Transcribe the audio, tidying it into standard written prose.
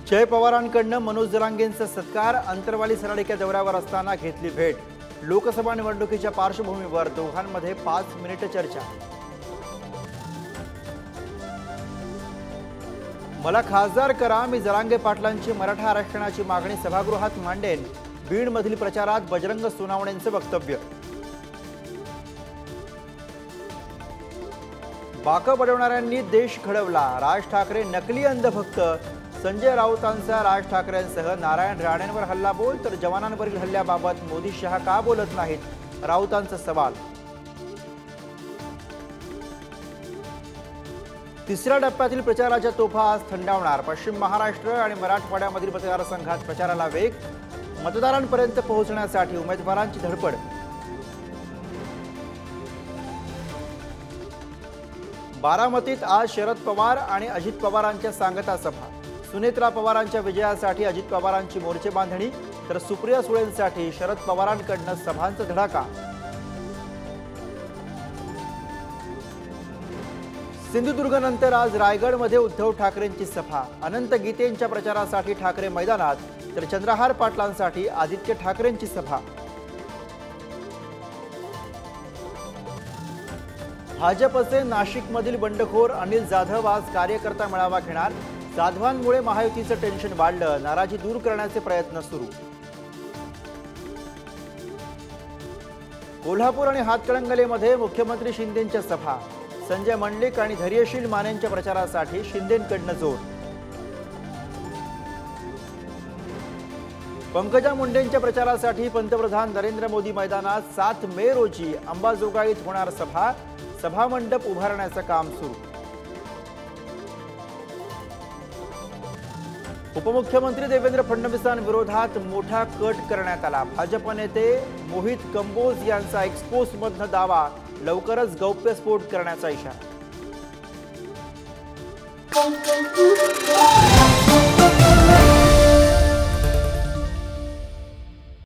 जय पवारांकडून मनोज जरांगेंचा सत्कार। अंतरवाली सराडीच्या दौऱ्यावर असताना घेतली भेट। लोकसभा निवडणुकीच्या पार्श्वभूमीवर दोघांमध्ये 5 मिनिट चर्चा। मला खासदार करा, मी जरांगे पाटलांची मराठा आरक्षणाची मागणी सभागृहात मांडेन। बीडमधील प्रचारात बजरंग सोनावणेंचे वक्तव्य। बाका पडवणाऱ्यांनी देश घडवला, राज ठाकरे नकली अंधभक्त। संजय राऊतांचा राज ठाकरेंसह नारायण राणेंवर हल्लाबोल, तर जवानांवरील हल्ल्याबाबत मोदी शहा का बोलत नाहीत, राऊतांचा सवाल। तिसऱ्या टप्प्यातील प्रचाराच्या तोफा आज थंडावणार। पश्चिम महाराष्ट्र आणि मराठवाड्यामधील मतदारसंघात प्रचाराला वेग। मतदारांपर्यंत पोहोचण्यासाठी उमेदवारांची धडपड। बारामतीत आज शरद पवार आणि अजित पवारांच्या सांगता सभा। सुनेत्रा पवारांच्या विजयासाठी अजित पवारांची मोर्चे बांधणी, तर सुप्रिया सुळेंसाठी शरद पवारांकडून सभांचा धडाका। सिंधुदुर्गनंतर आज रायगडमध्ये उद्धव ठाकरेंची सभा। अनंत गीतेंच्या प्रचारासाठी ठाकरे मैदानात, तर चंद्रहार पाटलांसाठी आदित्य ठाकरेंची सभा। भाजपचे नाशिकमधील बंडखोर अनिल जाधव आज कार्यकर्ता मेळावा घेणार। जाधवांमुळे महायुतीचं टेन्शन वाढलं, नाराजी दूर करण्याचे प्रयत्न सुरू। कोल्हापूर आणि हातकणंगलेमध्ये मुख्यमंत्री शिंदेंच्या सभा। संजय मंडलिक आणि धैर्यशील मानेंच्या प्रचारासाठी शिंदेंकडून जोर। पंकजा मुंडेंच्या प्रचारासाठी पंतप्रधान नरेंद्र मोदी मैदानात 7 मे रोजी अंबाजोगाईत होणार सभा। सभामंडप उभारण्याचं काम सुरू। उपमुख्यमंत्री देवेंद्र फडणवीसांविरोधात मोठा कट करण्यात आला। भाजप नेते मोहित कंबोज यांचा एक्सपोजमधनं दावा, लवकरच गौप्यस्फोट करण्याचा इशारा।